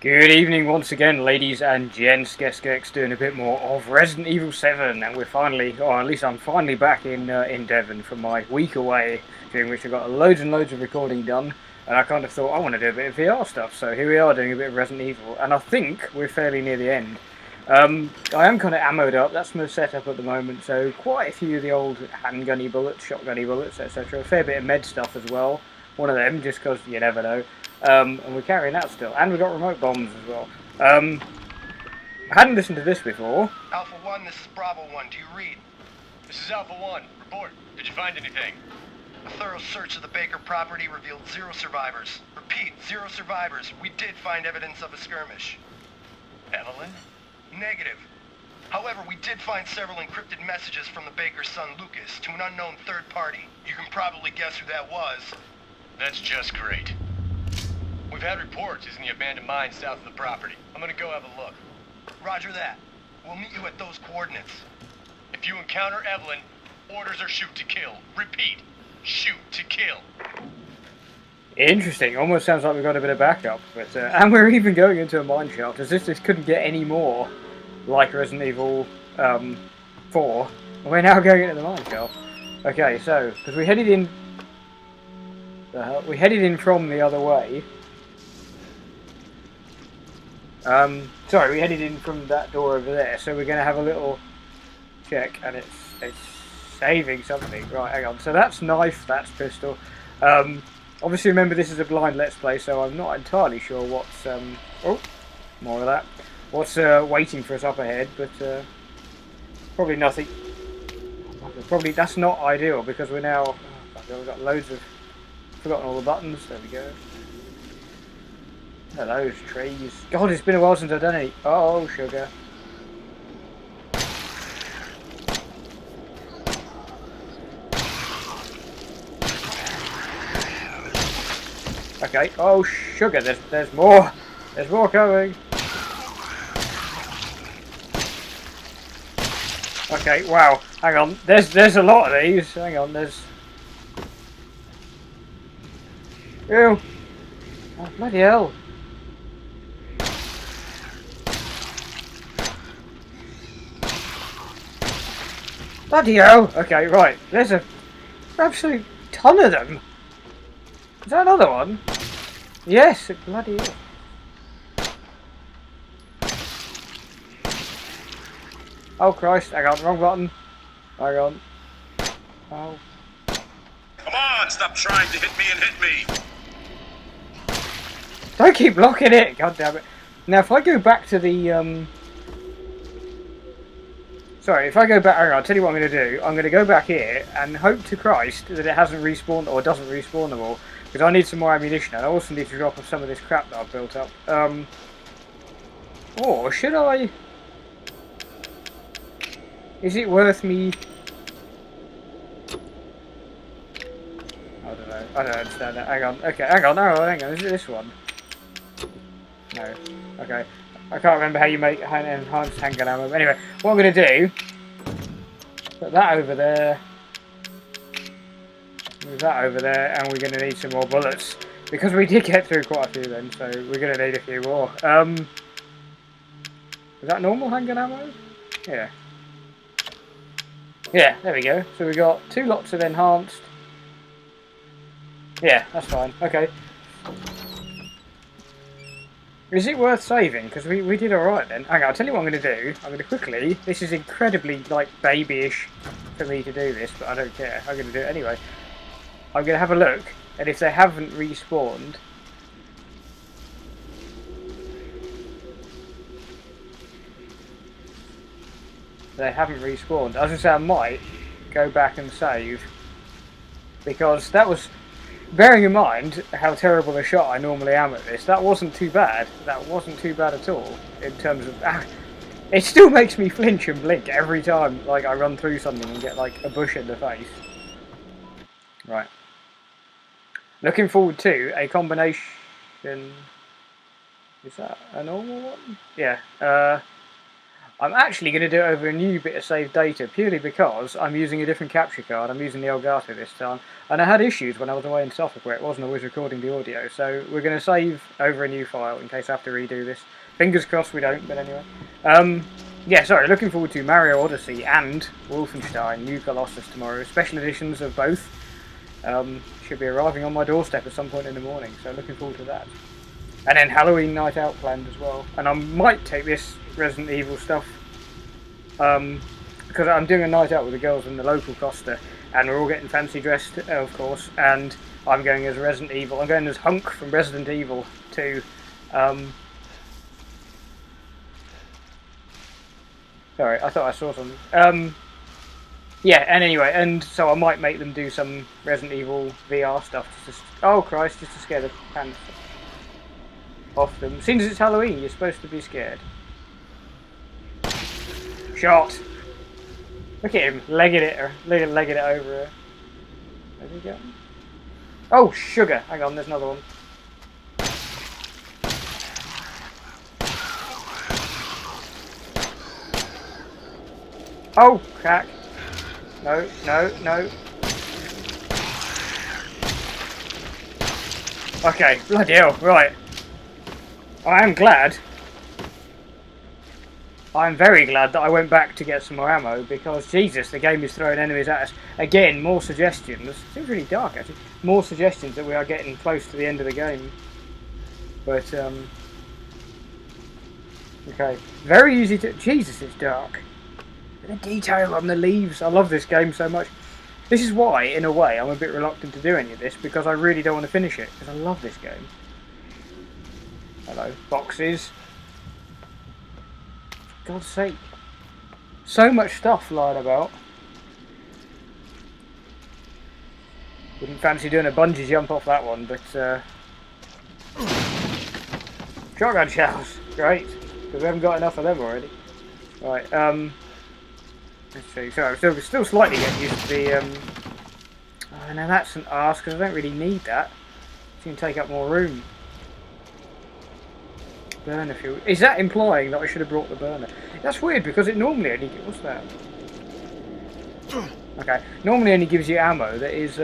Good evening once again, ladies and gents. Gex doing a bit more of Resident Evil 7, and we're finally, or at least I'm finally back in Devon from my week away, during which I got loads and loads of recording done, and I kind of thought I want to do a bit of VR stuff, so here we are doing a bit of Resident Evil, and I think we're fairly near the end. I am kind of ammoed up, that's my setup at the moment, so quite a few of the old handgunny bullets, shotgunny bullets, etc. A fair bit of med stuff as well, one of them, just because you never know. And we're carrying that still, and we've got remote bombs as well. I hadn't listened to this before. Alpha 1, this is Bravo 1. Do you read? This is Alpha 1. Report. Did you find anything? A thorough search of the Baker property revealed 0 survivors. Repeat, 0 survivors. We did find evidence of a skirmish. Evelyn? Negative. However, we did find several encrypted messages from the Baker's son Lucas to an unknown third party. You can probably guess who that was. That's just great. We've had reports he's in the abandoned mine south of the property. I'm gonna go have a look. Roger that. We'll meet you at those coordinates. If you encounter Evelyn, orders are shoot to kill. Repeat, shoot to kill. Interesting. Almost sounds like we've got a bit of backup, but and we're even going into a mine shaft, as if this couldn't get any more like Resident Evil 4. We're now going into the mine shaft. Okay, so because we headed in, from the other way. Sorry, we headed in from that door over there, so we're going to have a little check, and it's saving something. Right, hang on. So that's knife, that's pistol. Obviously, remember this is a blind let's play, so I'm not entirely sure what's oh, more of that. What's waiting for us up ahead, but probably nothing. Probably that's not ideal because we're now. Oh, we've got loads of. Forgotten all the buttons. There we go. Those trees. God, it's been a while since I've done any. Oh, sugar. Okay. Oh, sugar. There's more. There's more coming. Okay. Wow. Hang on. There's a lot of these. Hang on. There's. Ew. Oh, bloody hell. Bloody hell! Okay, right. There's a absolute ton of them. Is that another one? Yes, bloody hell. Oh Christ, hang on, wrong button. Hang on. Oh. Come on, stop trying to hit me and hit me! Don't keep blocking it! God damn it. Now if I go back to the Sorry, if I go back, hang on, I'll tell you what I'm going to do. I'm going to go back here and hope to Christ that it hasn't respawned or doesn't respawn them all. Because I need some more ammunition and I also need to drop off some of this crap that I've built up. Or should I? Is it worth me? I don't know. I don't understand that. Hang on. Okay, hang on. No, hang on. Is it this one? No. Okay. I can't remember how you make enhanced handgun ammo. But anyway, what I'm going to do, put that over there, move that over there, and we're going to need some more bullets. Because we did get through quite a few then, so we're going to need a few more. Is that normal handgun ammo? Yeah. Yeah, there we go. So we got 2 lots of enhanced. Yeah, that's fine. Okay. Is it worth saving? Because we did alright then. Hang on, I'll tell you what I'm going to do. I'm going to quickly... This is incredibly, like, babyish for me to do this, but I don't care. I'm going to do it anyway. I'm going to have a look, and if they haven't respawned... They haven't respawned. I was going to say I might go back and save. Because that was... Bearing in mind how terrible a shot I normally am at this, that wasn't too bad. That wasn't too bad at all in terms of... it still makes me flinch and blink every time like I run through something and get like a bush in the face. Right. Looking forward to a combination... Is that a normal one? Yeah. I'm actually going to do it over a new bit of saved data, purely because I'm using a different capture card. I'm using the Elgato this time, and I had issues when I was away in Suffolk where it wasn't always recording the audio, so we're going to save over a new file in case I have to redo this. Fingers crossed we don't, but anyway. Yeah, sorry, looking forward to Mario Odyssey and Wolfenstein New Colossus tomorrow. Special editions of both should be arriving on my doorstep at some point in the morning, so looking forward to that. And then Halloween night out planned as well. And I might take this Resident Evil stuff because I'm doing a night out with the girls in the local Costa, and we're all getting fancy dressed, of course. And I'm going as Resident Evil. I'm going as Hunk from Resident Evil 2. Sorry, I thought I saw something. Yeah, and anyway, and so I might make them do some Resident Evil VR stuff. Oh Christ, just to scare the pants off them. Since it's Halloween, you're supposed to be scared. Shot! Look at him, legging it over here. Where's he going? Oh, sugar! Hang on, there's another one. Oh, crack! No, no, no. Okay, bloody hell, right. I am glad. I'm very glad that I went back to get some more ammo, because Jesus, the game is throwing enemies at us. Again, more suggestions. It seems really dark actually. More suggestions that we are getting close to the end of the game. But okay, very easy to. Jesus, it's dark. The detail on the leaves. I love this game so much. This is why, in a way, I'm a bit reluctant to do any of this, because I really don't want to finish it, because I love this game. Hello, boxes. For God's sake. So much stuff lying about. Wouldn't fancy doing a bungee jump off that one, but shotgun shells, great, because we haven't got enough of them already. Right, let's see. So I'm still slightly getting used to the. Oh, now that's an arse, because I don't really need that. It's going to take up more room. Burner fuel. Is that implying that I should have brought the burner? That's weird, because it normally only gives. What's that? Okay, normally only gives you ammo that is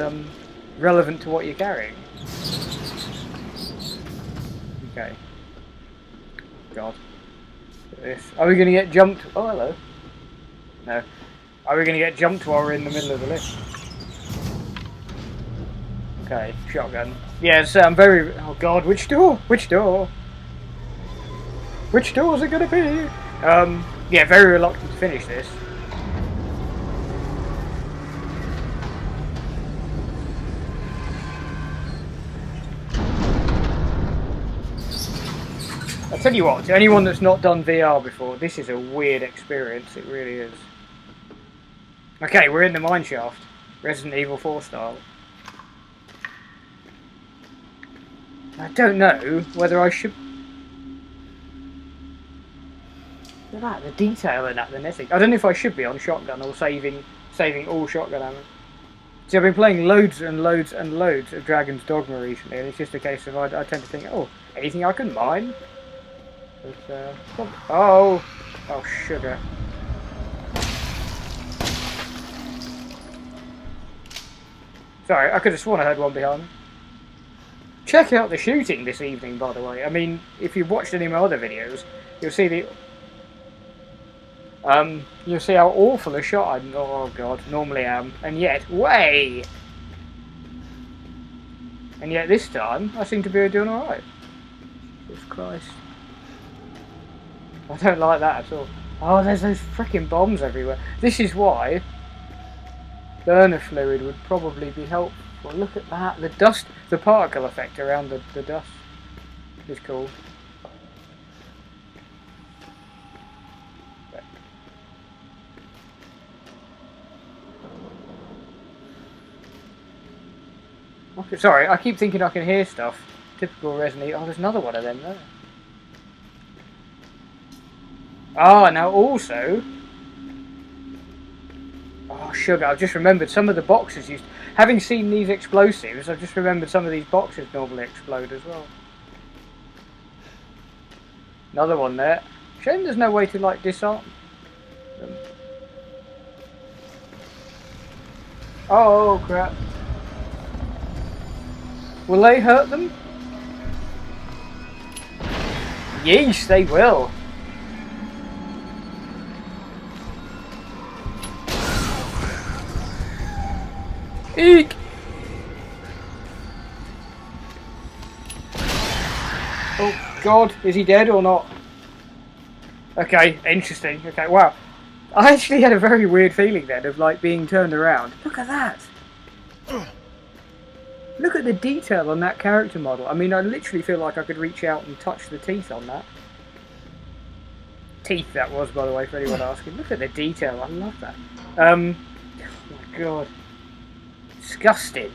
relevant to what you're carrying. Okay. God. Look at this. Are we going to get jumped? Oh, hello. No. Are we going to get jumped while we're in the middle of the lift? Okay, shotgun. Yes, I'm very. Oh God, which door? Which door? Which doors are going to be? Yeah, very reluctant to finish this. I'll tell you what, to anyone that's not done VR before, this is a weird experience, it really is. Okay, we're in the mineshaft. Resident Evil 4 style. I don't know whether I should... Look at that, the detail in that, the netting. I don't know if I should be on shotgun or saving all shotgun ammo. See, I've been playing loads and loads and loads of Dragon's Dogma recently, and it's just a case of I tend to think, oh, anything I can mine? But, oh, sugar. Sorry, I could have sworn I heard one behind me. Check out the shooting this evening, by the way. I mean, if you've watched any of my other videos, you'll see the... you'll see how awful a shot I, oh God, normally am. And yet, way! And yet this time, I seem to be doing alright. Jesus Christ. I don't like that at all. Oh, there's those freaking bombs everywhere. This is why burner fluid would probably be helpful. Look at that. The dust, the particle effect around the dust is cool. Okay, sorry, I keep thinking I can hear stuff. Typical Resident Evil. Oh, there's another one of them there. Ah, now also... Oh, sugar, I've just remembered some of the boxes used... Having seen these explosives, I've just remembered some of these boxes normally explode as well. Another one there. Shame there's no way to, like, disarm... Oh crap. Will they hurt them? Yeesh, they will. Eek! Oh god, is he dead or not? Okay, interesting. Okay, wow. I actually had a very weird feeling then of like being turned around. Look at that! Look at the detail on that character model. I mean, I literally feel like I could reach out and touch the teeth on that. Teeth, that was, by the way, for anyone asking. Look at the detail. I love that. Oh my god. Disgusting.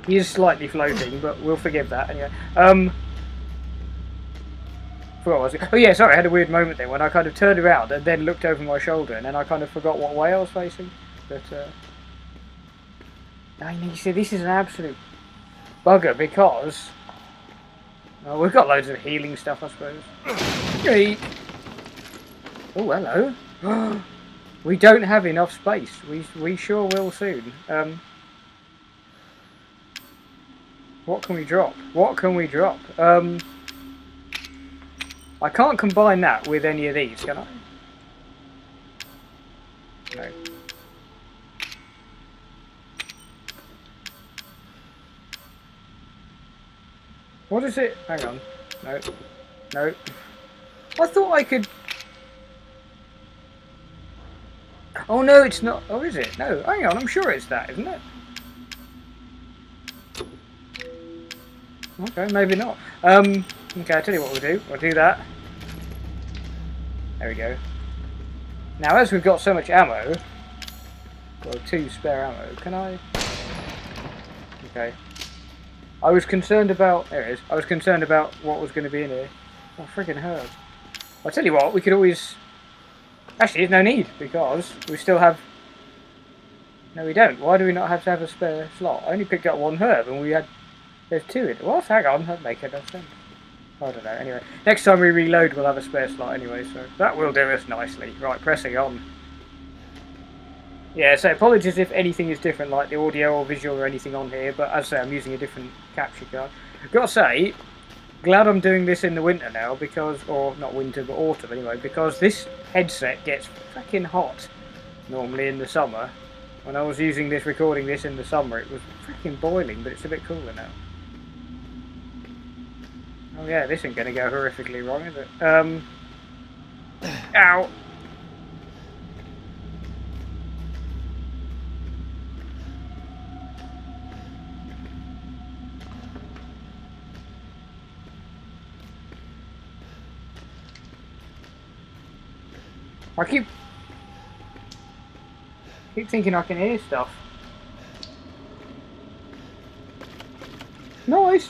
He is slightly floating, but we'll forgive that anyway. What was it? Oh yeah, sorry, I had a weird moment there when I kind of turned around and then looked over my shoulder and then I kind of forgot what way I was facing. But, I mean, you see, this is an absolute bugger because we've got loads of healing stuff, I suppose. Eek. Oh, hello. We don't have enough space. We sure will soon. What can we drop? What can we drop? I can't combine that with any of these, can I? No. What is it? Hang on. No. No. I thought I could... Oh no, it's not. Oh, is it? No, hang on, I'm sure it's that, isn't it? Okay, maybe not. Okay, I'll tell you what we'll do. We'll do that. There we go. Now, as we've got so much ammo, well, 2 spare ammo, can I... Okay. I was concerned about... There it is. I was concerned about what was going to be in here. Oh, friggin' herbs. I'll tell you what, we could always... Actually, there's no need, because we still have... No, we don't. Why do we not have to have a spare slot? I only picked up 1 herb, and we had... There's 2 in it. What? Hang on, that'd make enough sense. I don't know. Anyway, next time we reload, we'll have a spare slot anyway, so that will do us nicely. Right, pressing on. Yeah, so apologies if anything is different, like the audio or visual or anything on here, but as I say, I'm using a different capture card. I've got to say, glad I'm doing this in the winter now, because, or not winter, but autumn anyway, because this headset gets fucking hot normally in the summer. When I was using this, recording this in the summer, it was freaking boiling, but it's a bit cooler now. Oh yeah, this ain't gonna go horrifically wrong, is it? Ow! I keep thinking I can hear stuff. Nice!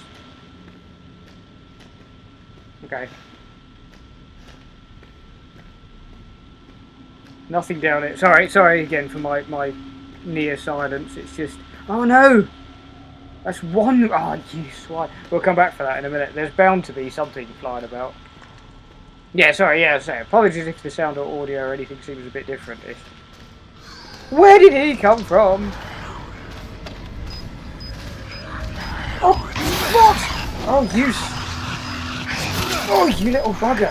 Okay. Nothing down it. Sorry again for my near silence. It's just... Oh no! That's one... Oh, you swine. We'll come back for that in a minute. There's bound to be something flying about. Yeah, sorry, yeah, apologies if the sound or audio or anything seems a bit different. Where did he come from? Oh, what? Oh, oh, you little bugger.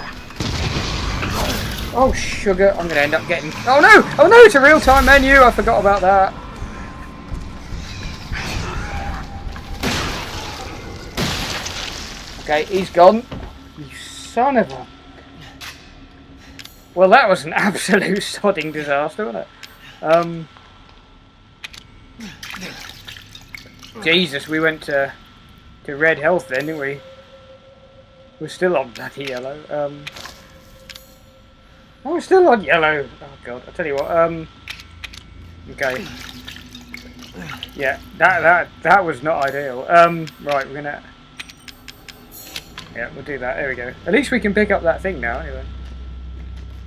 Oh, sugar, I'm going to end up getting... Oh, no! Oh, no, it's a real-time menu. I forgot about that. Okay, he's gone. You son of a... Well, that was an absolute sodding disaster, wasn't it? Jesus, we went to red health then, didn't we? We're still on bloody yellow. Oh, we're still on yellow. Oh god, I'll tell you what. Okay. Yeah, that was not ideal. Right, we're gonna. Yeah, we'll do that. There we go. At least we can pick up that thing now, anyway.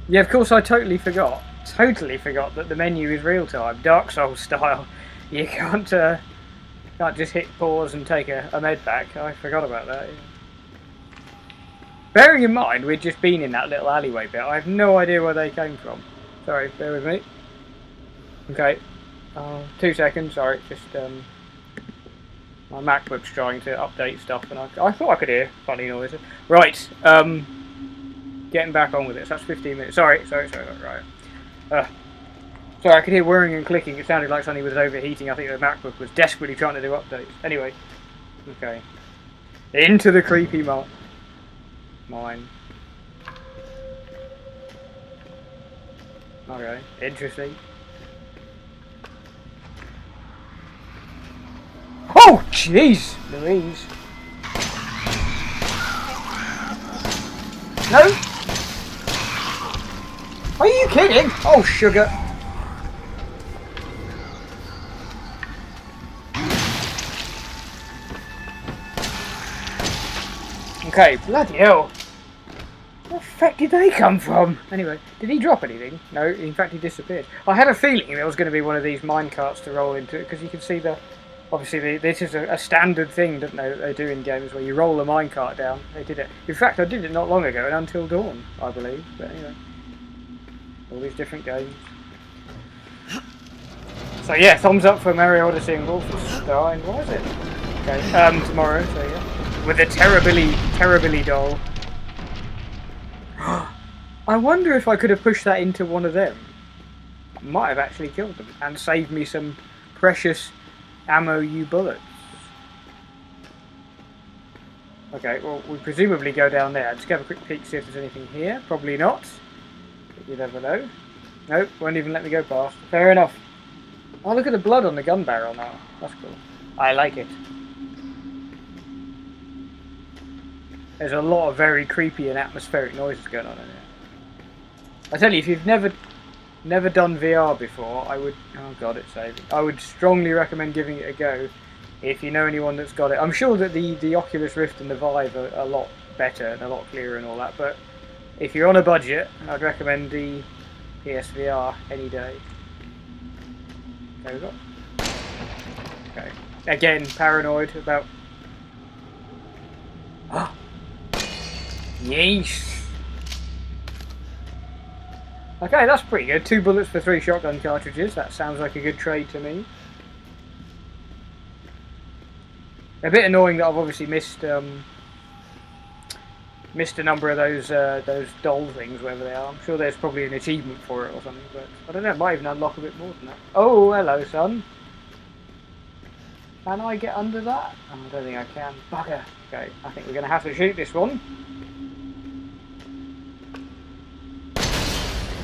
Yeah, of course, I totally forgot that the menu is real time, Dark Souls style. You can't just hit pause and take a med back. I forgot about that. Yeah. Bearing in mind we'd just been in that little alleyway bit, I have no idea where they came from. Sorry, bear with me. Okay, 2 seconds, sorry, just my MacBook's trying to update stuff and I thought I could hear funny noises. Right, getting back on with it, so that's 15 minutes. Sorry, right. Sorry, I could hear whirring and clicking, it sounded like something was overheating. I think the MacBook was desperately trying to do updates. Anyway, okay. Into the creepy mine. Okay, interesting. Oh, jeez, Louise. No? Are you kidding? Oh, sugar. Okay, bloody hell. Where the fuck did they come from? Anyway, did he drop anything? No, in fact he disappeared. I had a feeling there was going to be one of these minecarts to roll into it, because you can see the... Obviously, this is a standard thing, don't they do in games, where you roll a minecart down. They did it. In fact, I did it not long ago in Until Dawn, I believe. But anyway, all these different games. So yeah, thumbs up for Mario Odyssey and Wolfenstein. What is it? Okay, tomorrow. So yeah, with the Terrorbilly doll. I wonder if I could have pushed that into one of them. I might have actually killed them and saved me some precious ammo bullets. Okay, well, we presumably go down there. Just have a quick peek, see if there's anything here. Probably not. But you never know. Nope, won't even let me go past. Fair enough. Oh, look at the blood on the gun barrel now. That's cool. I like it. There's a lot of very creepy and atmospheric noises going on in here. I tell you, if you've never done VR before, I would... Oh god, it's saving. I would strongly recommend giving it a go if you know anyone that's got it. I'm sure that the Oculus Rift and the Vive are a lot better and a lot clearer and all that, but if you're on a budget, I'd recommend the PSVR any day. There we go. Okay. Again, paranoid about... Oh! Yeesh! Okay, that's pretty good. 2 bullets for 3 shotgun cartridges. That sounds like a good trade to me. A bit annoying that I've obviously missed a number of those doll things, wherever they are. I'm sure there's probably an achievement for it or something, but I don't know. It might even unlock a bit more than that. Oh, hello, son. Can I get under that? Oh, I don't think I can. Bugger. Okay, I think we're going to have to shoot this one.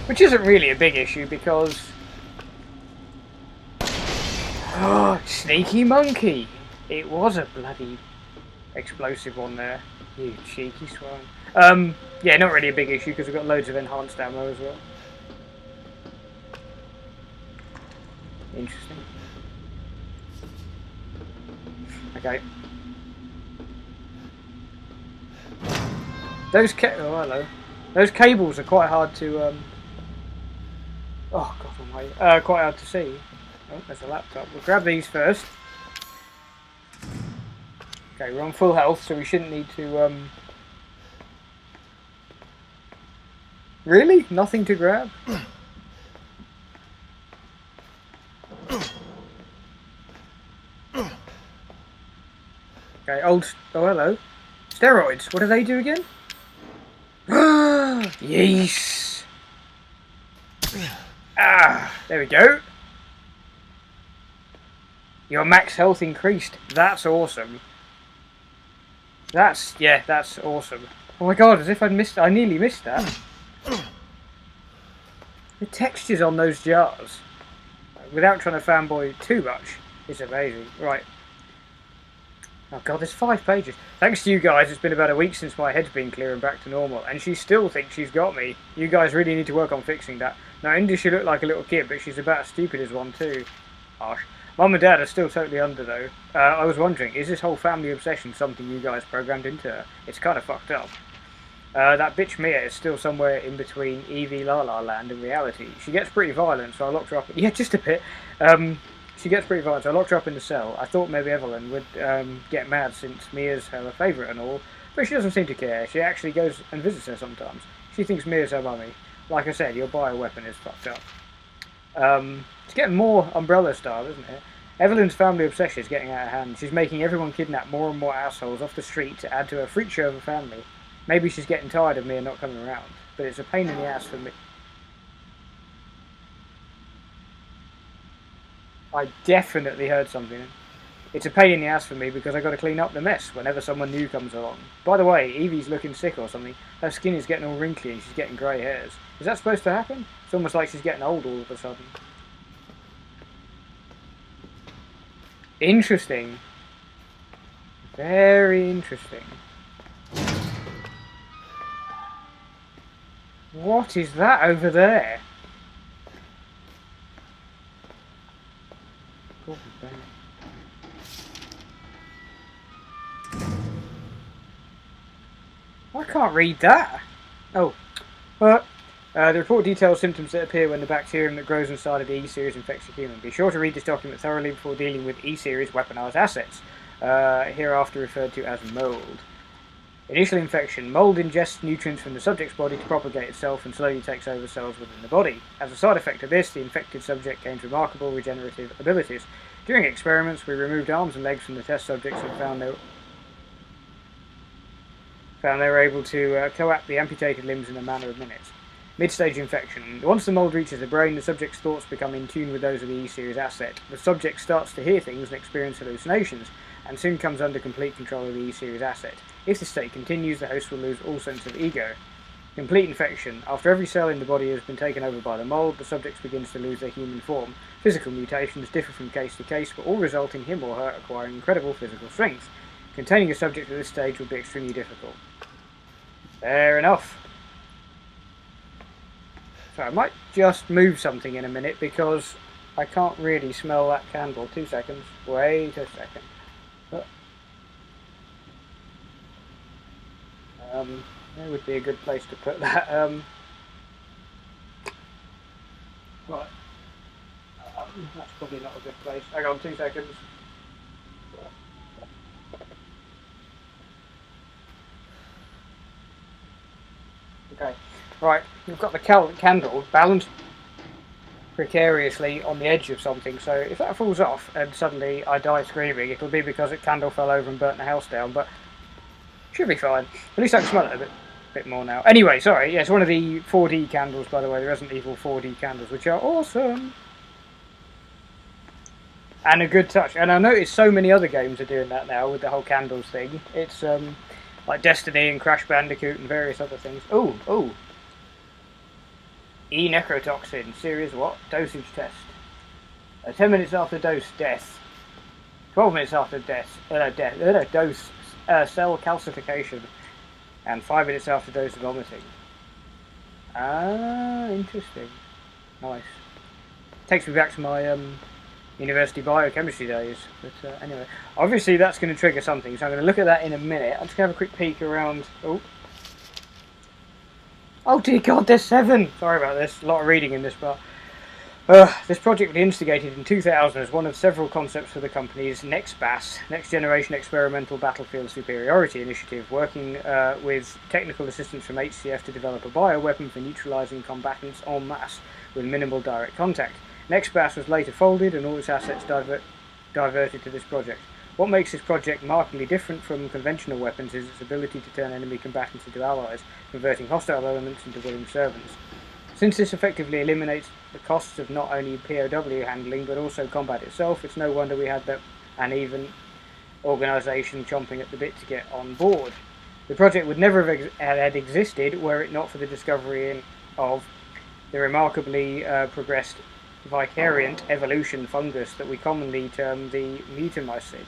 Which isn't really a big issue because... Oh, sneaky monkey! It was a bloody explosive one there. You cheeky swine. Yeah, not really a big issue because we've got loads of enhanced ammo as well. Interesting. Okay. Those oh, hello. Those cables are quite hard to oh god almighty. Quite hard to see. Oh, there's a laptop. We'll grab these first. Okay, we're on full health, so we shouldn't need to Really? Nothing to grab? Okay, oh hello. Steroids, what do they do again? Yes. Ah, there we go. Your max health increased. That's awesome. That's awesome. Oh my god, as if I'd missed, I nearly missed that. The textures on those jars, without trying to fanboy too much, is amazing. Right. Oh god, there's 5 pages. Thanks to you guys, it's been about a week since my head's been clear and back to normal, and she still thinks she's got me. You guys really need to work on fixing that. Now, Indy should look like a little kid, but she's about as stupid as one too. Harsh. Mum and Dad are still totally under though. I was wondering, is this whole family obsession something you guys programmed into her? It's kind of fucked up. That bitch Mia is still somewhere in between Eevee La La Land and reality. She gets pretty violent, so I locked her up. Yeah, just a bit. She gets pretty violent, so I locked her up in the cell. I thought maybe Evelyn would get mad since Mia's her favourite and all, but she doesn't seem to care. She actually goes and visits her sometimes. She thinks Mia's her mummy. Like I said, your bioweapon is fucked up. It's getting more Umbrella style, isn't it? Evelyn's family obsession is getting out of hand. She's making everyone kidnap more and more assholes off the street to add to her freak show of a family. Maybe she's getting tired of me and not coming around, but it's a pain in the ass for me. I definitely heard something. It's a pain in the ass for me because I got to clean up the mess whenever someone new comes along. By the way, Evie's looking sick or something. Her skin is getting all wrinkly and she's getting grey hairs. Is that supposed to happen? It's almost like she's getting old all of a sudden. Interesting. Very interesting. What is that over there? I can't read that. Oh. The report details symptoms that appear when the bacterium that grows inside of the E-Series infects a human. Be sure to read this document thoroughly before dealing with E-Series weaponized assets, hereafter referred to as mold. Initial infection. Mold ingests nutrients from the subject's body to propagate itself and slowly takes over cells within the body. As a side effect of this, the infected subject gains remarkable regenerative abilities. During experiments, we removed arms and legs from the test subjects and found they were able to coapt the amputated limbs in a matter of minutes. Mid-stage infection. Once the mold reaches the brain, the subject's thoughts become in tune with those of the E-Series asset. The subject starts to hear things and experience hallucinations, and soon comes under complete control of the E-Series asset. If the state continues, the host will lose all sense of ego. Complete infection. After every cell in the body has been taken over by the mold, the subject begins to lose their human form. Physical mutations differ from case to case, but all result in him or her acquiring incredible physical strength. Containing a subject at this stage would be extremely difficult. Fair enough. So I might just move something in a minute because I can't really smell that candle. 2 seconds. Wait a second. There would be a good place to put that. Right. That's probably not a good place. Hang on, 2 seconds. Okay. Right, we've got the candle balanced precariously on the edge of something, so if that falls off and suddenly I die screaming, it'll be because the candle fell over and burnt the house down, but should be fine. At least I can smell it a bit more now. Anyway, sorry, yeah, it's one of the 4D candles, by the way, the Resident Evil 4D candles, which are awesome. And a good touch. And I noticed so many other games are doing that now with the whole candles thing. It's like Destiny and Crash Bandicoot and various other things. Oh. E-necrotoxin. Serious what? Dosage test. 10 minutes after dose, death. 12 minutes after dose, cell calcification. And 5 minutes after dose, vomiting. Ah, interesting. Nice. Takes me back to my university biochemistry days. But anyway, obviously that's going to trigger something, so I'm going to look at that in a minute. I'm just going to have a quick peek around. Oh dear God, there's 7! Sorry about this, a lot of reading in this part. This project was instigated in 2000 as one of several concepts for the company's NextBAS, Next Generation Experimental Battlefield Superiority Initiative, working with technical assistance from HCF to develop a bioweapon for neutralizing combatants en masse with minimal direct contact. NextBAS was later folded and all its assets diverted to this project. What makes this project markedly different from conventional weapons is its ability to turn enemy combatants into allies, converting hostile elements into willing servants. Since this effectively eliminates the costs of not only POW handling but also combat itself, it's no wonder we had that uneven organisation chomping at the bit to get on board. The project would never have existed were it not for the discovery of the remarkably progressed vicariant evolution fungus that we commonly term the mutamycete.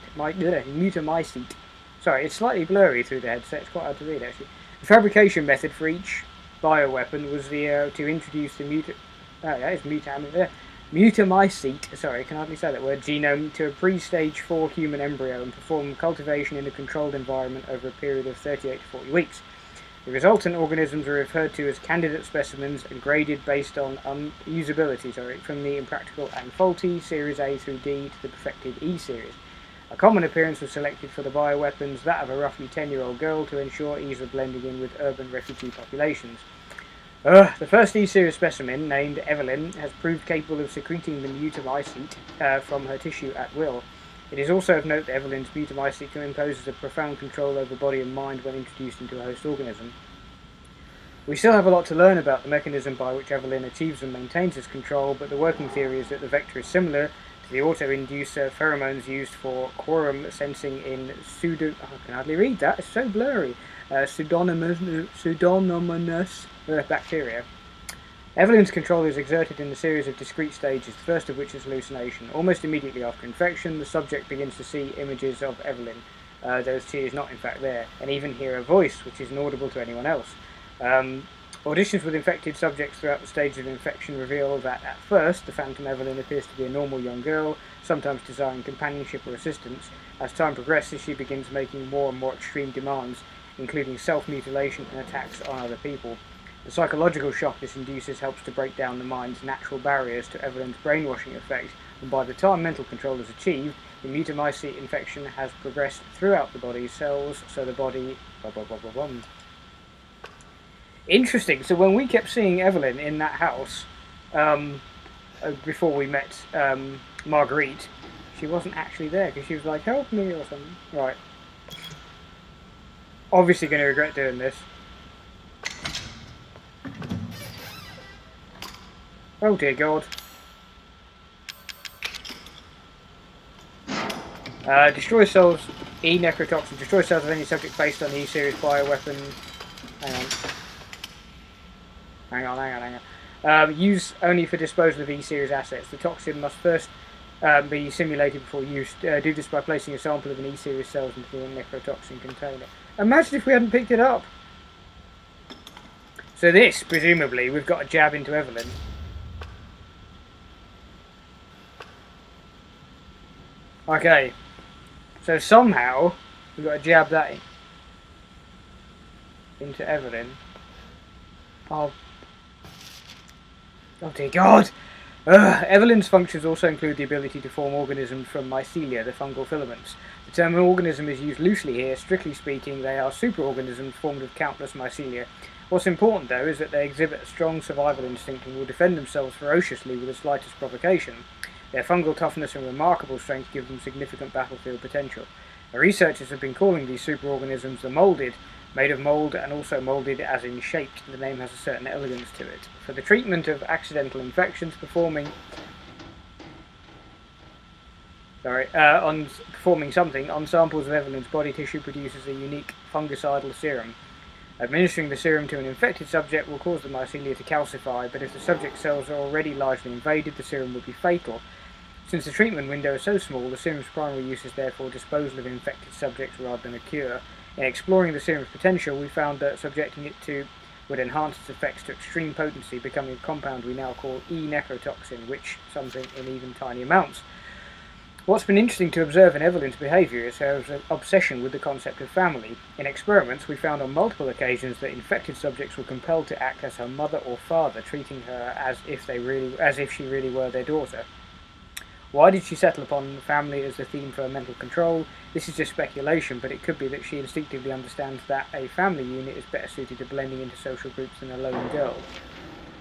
Sorry, it's slightly blurry through the headset, it's quite hard to read actually. The fabrication method for each bioweapon was to introduce the mutamycete, sorry, I can hardly say that word, genome to a pre-stage 4 human embryo and perform cultivation in a controlled environment over a period of 38 to 40 weeks. The resultant organisms are referred to as candidate specimens and graded based on usability, from the impractical and faulty Series A through D to the perfected E Series. A common appearance was selected for the bioweapons, that of a roughly 10-year-old girl, to ensure ease of blending in with urban refugee populations. The first E-series specimen, named Evelyn, has proved capable of secreting the mutamycete from her tissue at will. It is also of note that Evelyn's mutamycete imposes a profound control over body and mind when introduced into a host organism. We still have a lot to learn about the mechanism by which Evelyn achieves and maintains this control, but the working theory is that the vector is similar to the auto-inducer pheromones used for quorum sensing in I can hardly read that, it's so blurry. Pseudomonas bacteria. Evelyn's control is exerted in a series of discrete stages, the first of which is hallucination. Almost immediately after infection, the subject begins to see images of Evelyn, though she is not in fact there, and even hear a voice which is inaudible to anyone else. Auditions with infected subjects throughout the stage of infection reveal that at first the phantom Evelyn appears to be a normal young girl, sometimes desiring companionship or assistance. As time progresses, she begins making more and more extreme demands, including self-mutilation and attacks on other people. The psychological shock this induces helps to break down the mind's natural barriers to Evelyn's brainwashing effect, and by the time mental control is achieved, the mutamycete infection has progressed throughout the body's cells, so the body... Interesting, so when we kept seeing Evelyn in that house, before we met Marguerite, she wasn't actually there, because she was like, help me, or something. Right. Obviously going to regret doing this. Oh dear God. Destroy cells, E-necrotoxin. Destroy cells of any subject based on the E-series bioweapon. Hang on. Use only for disposal of E-series assets. The toxin must first be simulated before use. Do this by placing a sample of an E-series cells into the necrotoxin container. Imagine if we hadn't picked it up. So this, presumably, we've got a jab into Evelyn. Okay, so somehow we've got to jab that into Evelyn. Oh dear God! Evelyn's functions also include the ability to form organisms from mycelia, the fungal filaments. The term organism is used loosely here. Strictly speaking, they are superorganisms formed of countless mycelia. What's important, though, is that they exhibit a strong survival instinct and will defend themselves ferociously with the slightest provocation. Their fungal toughness and remarkable strength give them significant battlefield potential. The researchers have been calling these superorganisms the moulded, made of mould and also moulded as in shaped. The name has a certain elegance to it. For the treatment of accidental infections, performing something on samples of Evelyn's body tissue produces a unique fungicidal serum. Administering the serum to an infected subject will cause the mycelia to calcify, but if the subject's cells are already largely invaded, the serum would be fatal. Since the treatment window is so small, the serum's primary use is therefore disposal of infected subjects rather than a cure. In exploring the serum's potential, we found that subjecting it to would enhance its effects to extreme potency, becoming a compound we now call E-necrotoxin, which something in even tiny amounts. What's been interesting to observe in Evelyn's behaviour is her obsession with the concept of family. In experiments, we found on multiple occasions that infected subjects were compelled to act as her mother or father, treating her as if she really were their daughter. Why did she settle upon family as the theme for her mental control? This is just speculation, but it could be that she instinctively understands that a family unit is better suited to blending into social groups than a lone girl.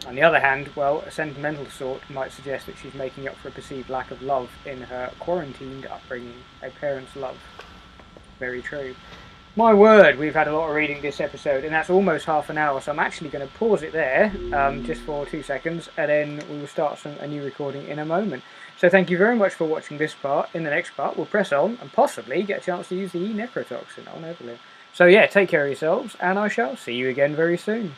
On the other hand, well, a sentimental sort might suggest that she's making up for a perceived lack of love in her quarantined upbringing, a parent's love. Very true. My word, we've had a lot of reading this episode, and that's almost half an hour, so I'm actually going to pause it there, just for 2 seconds, and then we will start a new recording in a moment. So thank you very much for watching this part. In the next part, we'll press on, and possibly get a chance to use the E-necrotoxin on Evelyn. So yeah, take care of yourselves, and I shall see you again very soon.